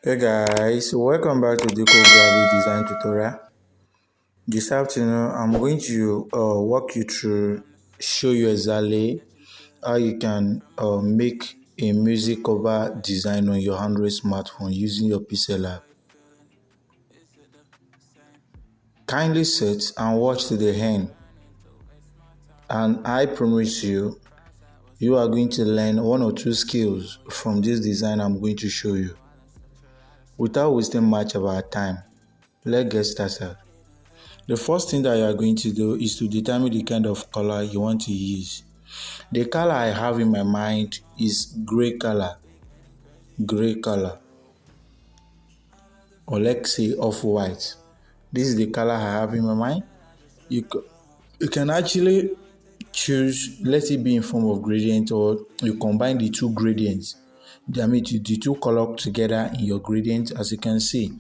Hey guys, welcome back to DIKO GRAPHIC Design tutorial. This afternoon, I'm going to walk you through, show you exactly how you can make a music cover design on your Android smartphone using your Pixellab. Kindly sit and watch to the end, and I promise you, you are going to learn one or two skills from this design I'm going to show you. Without wasting much of our time, let's get started. The first thing that you are going to do is to determine the kind of color you want to use. The color I have in my mind is gray color, or let's say off-white. This is the color I have in my mind. You can actually choose, let it be in form of gradient, or you combine the two gradients. The two colors together in your gradient. As you can see,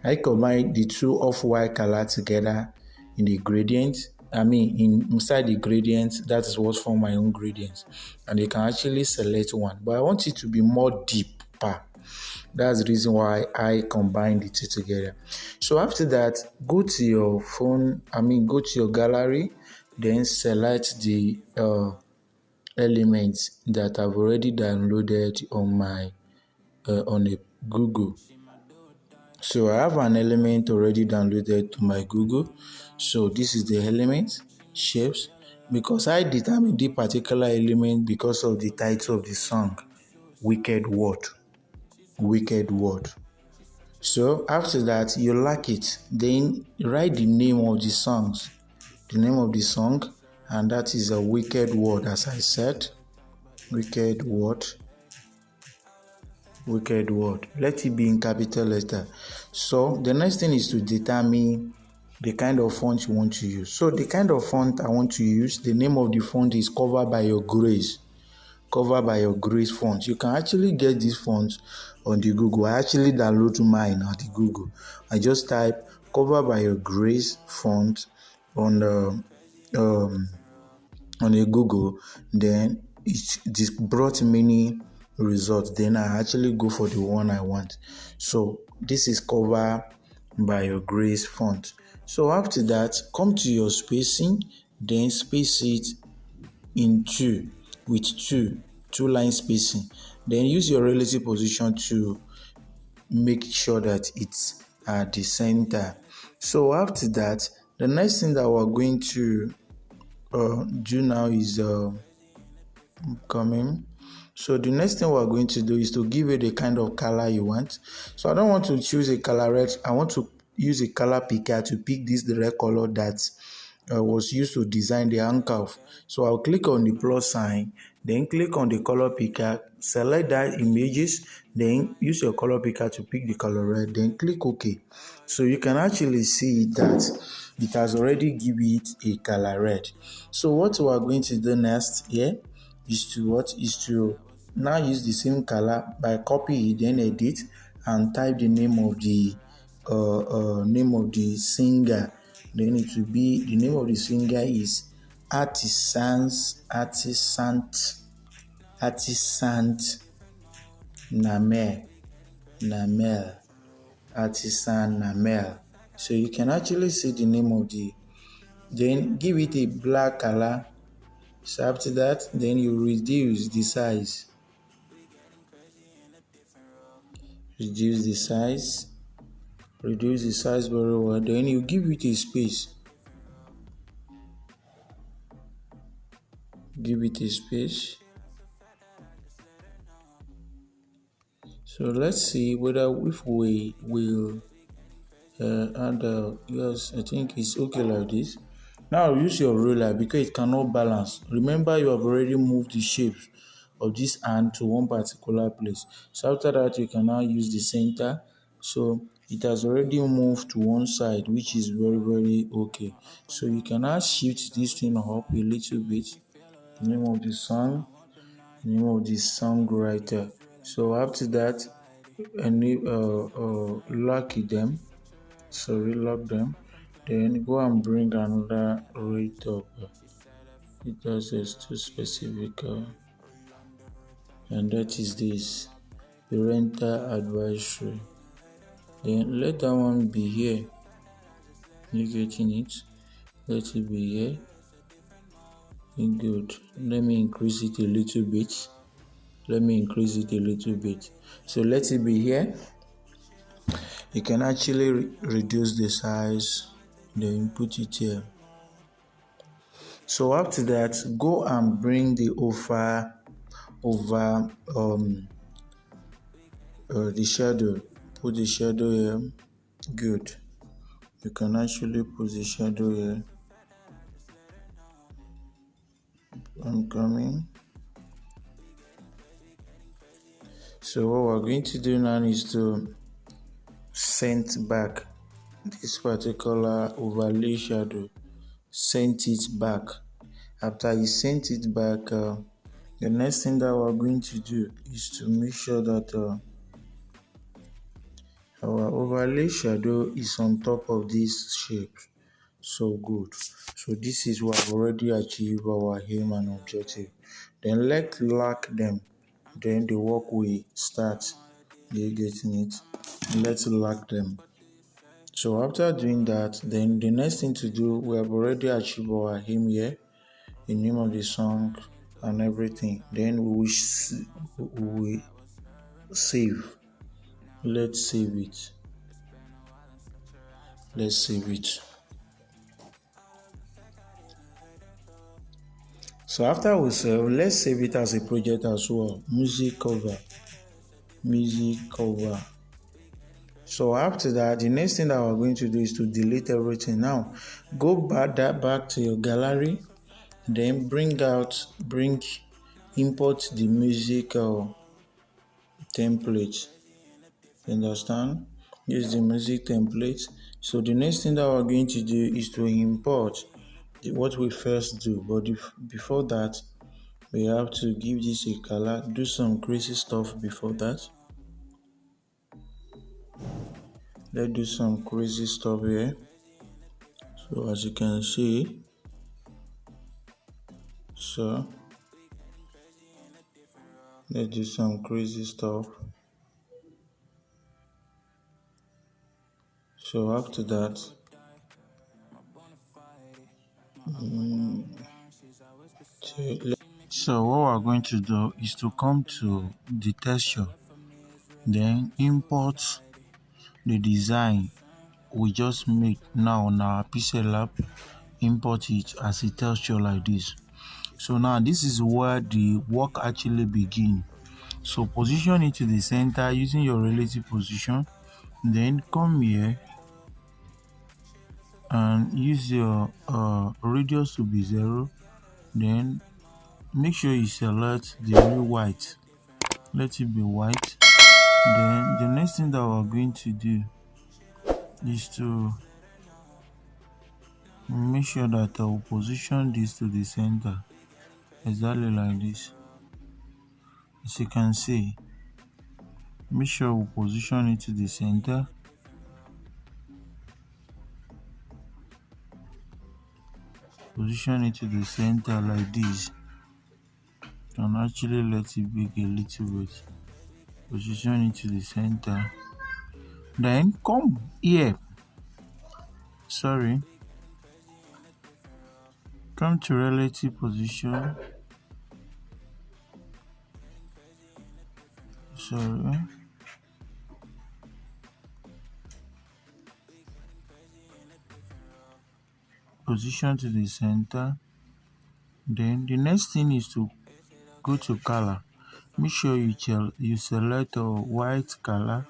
I combine the two off-white color together in the gradient. Inside the gradient, that is what form my own gradient. And you can actually select one, but I want it to be more deeper. That's the reason why I combine the two together. So after that, go to your phone, go to your gallery, then select the elements that I've already downloaded on my on a Google. So I have an element already downloaded to my Google. So this is the element, shapes, because I determined the particular element because of the title of the song, Wicked Word. Wicked Word. So after that, you like it, then write the name of the songs, the name of the song, and that is a Wicked Word, as I said. Wicked Word. Wicked Word. Let it be in capital letter. So the next thing is to determine the kind of font you want to use. So the kind of font I want to use, the name of the font is Covered by Your Grace. Covered by Your Grace font. You can actually get this font on the Google. I actually download mine at the Google. I just type Covered by Your Grace font on a Google. Then this brought many results. Then I actually go for the one I want. So this is Covered by Your Grace font. So after that, come to your spacing, then space it in two with two line spacing. Then use your relative position to make sure that it's at the center. So after that, the next thing that we're going to do now is coming. So the next thing we're going to do is to give it the kind of color you want. So I don't want to choose a color red. I want to use a color picker to pick this the red color that was used to design the handcuff. So I'll click on the plus sign, then click on the color picker, select that images, then use your color picker to pick the color red, then click OK. So you can actually see that it has already given it a color red. So what we are going to do next here is to now use the same color by copy it, then edit and type the name of the singer. Then it will be, the name of the singer is Artisan Namel. Artisan Namel. So you can actually see the name of then give it a black color. So after that, then you reduce the size. Reduce the size very well. Then you give it a space. Give it a space. So let's see whether if we will yes, I think it's okay like this. Now use your ruler because it cannot balance. Remember, you have already moved the shapes of this hand to one particular place. So after that, you can now use the center. So it has already moved to one side, which is very, very okay. So you can now shift this thing up a little bit. The name of the song, songwriter. So after that, lock them. So relock them. Then go and bring another rate up. It does is too specific, and that is this parental advisory. Then let that one be here. You getting it? Let it be here. Good. Let me increase it a little bit. So let it be here. You can actually reduce the size, then put it here. So after that, go and bring the over the shadow. Put the shadow here. Good. You can actually put the shadow here. I'm coming. So what we're going to do now is to send back this particular overlay shadow. Send it back. After you send it back, the next thing that we're going to do is to make sure that our overlay shadow is on top of this shape. So good. So this is what I've already achieved our aim and objective. Then let's lock them. Then the work will start. You getting it? Let's lock them. So after doing that, then the next thing to do, we have already achieved our aim here, the name of the song and everything. Then we will save. Let's save it. So after we save, let's save it as a project as well. Music cover. So after that, the next thing that we're going to do is to delete everything. Now, go back to your gallery, then import the music template. You understand? Use the music template. So the next thing that we're going to do is to import what we first do. But before that, we have to give this a color, do some crazy stuff before that. Let's do some crazy stuff here. So as you can see, so let's do some crazy stuff. So after that, so what we're going to do is to come to the texture, then import the design we just made now on our Pixellab, import it as a texture like this. So now this is where the work actually begins. So position it to the center using your relative position, then come here and use your radius to be 0. Then make sure you select the real white, let it be white. Then the next thing that we're going to do is to make sure that I will position this to the center, exactly like this. As you can see, make sure we position it to the center. Position it to the center like this, and actually let it big a little bit. Position it to the center. Then come here. Come to relative position. Position to the center. Then the next thing is to go to color. Make sure you select a white color.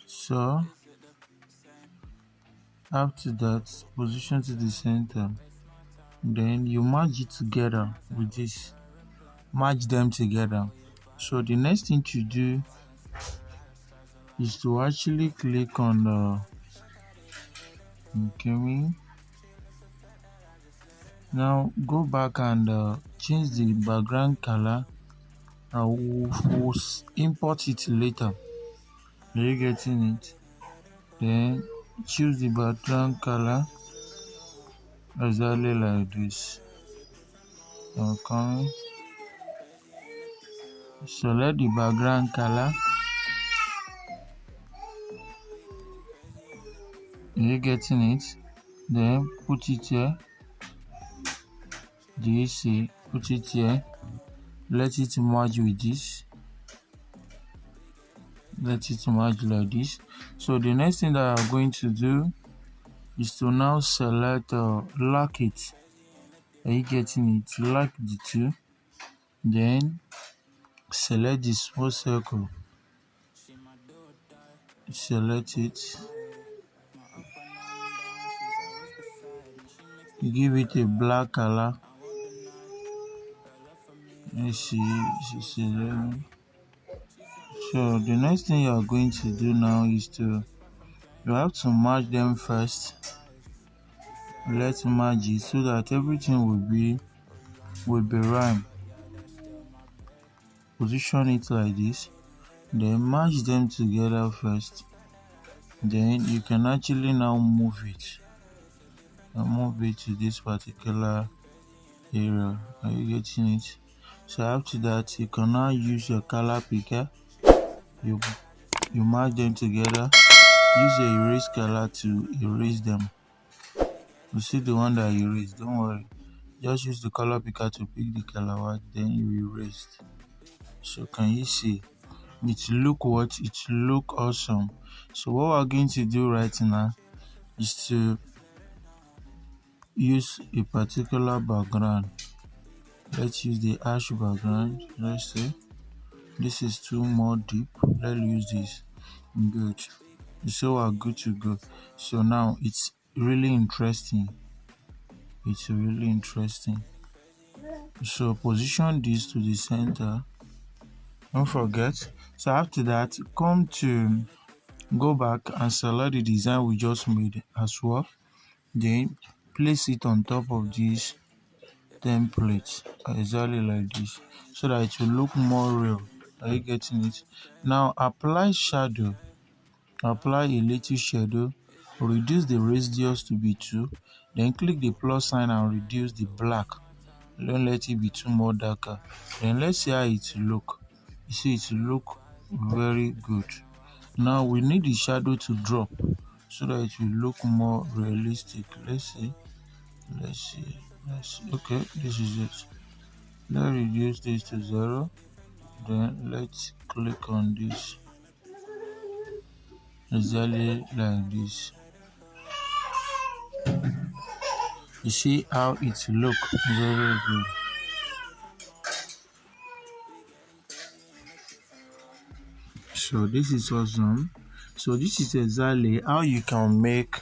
So after that, position to the center. Then you merge it together with this. Merge them together. So the next thing to do is to actually click on the now go back and change the background color. We'll import it later. Are you getting it? Then choose the background color exactly like this. Okay. select the background color. Are you getting it? Then put it here. Do you see? Put it here. Let it merge with this. Let it merge like this. So the next thing that I'm going to do is to now select lock it. Are you getting it? Lock the two. Then select the small circle. Select it. Give it a black color. Let's see. So the next thing you are going to do now is you have to merge them first. Let's merge it so that everything will be rhyme. Position it like this. Then merge them together first. Then you can actually now move it. Move it to this particular area. Are you getting it? So after that, you can now use your color picker. You merge them together. Use the erase color to erase them. You see the one that you erased, don't worry. Just use the color picker to pick the color white, then you erase. So can you see? It look awesome. So what we're going to do right now is to use a particular background. Let's use the ash background. Let's say this is too more deep. Let's use this. Good. So we're good to go. So now it's really interesting. It's really interesting. So position this to the center. Don't forget. So after that, go back and select the design we just made as well. Then place it on top of this template exactly like this, so that it will look more real. Are you getting it? Now apply shadow. Apply a little shadow. Reduce the radius to be 2. Then click the plus sign and reduce the black. Don't let it be too more darker. Then let's see how it look. You see, it look very good. Now we need the shadow to drop so that it will look more realistic. Let's see. Okay, this is it. Let's reduce this to 0. Then let's click on this exactly like this. You see how it look very good. So this is awesome. So this is exactly how you can make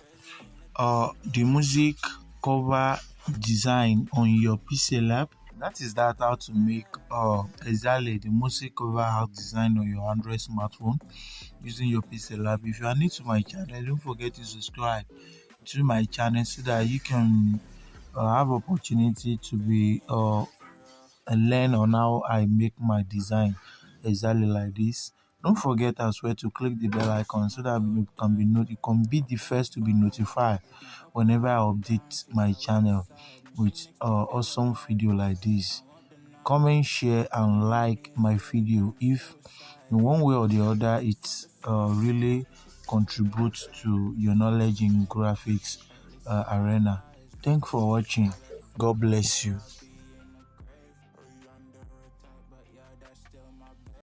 the music cover design on your Pixellab. That is how to make exactly the music cover art design on your Android smartphone using your Pixellab. If you are new to my channel, don't forget to subscribe to my channel so that you can have opportunity to be learn on how I make my design exactly like this. Don't forget as well to click the bell icon so that you can be the first to be notified whenever I update my channel with awesome video like this. Comment, share and like my video if in one way or the other it really contributes to your knowledge in graphics arena. Thanks for watching. God bless you.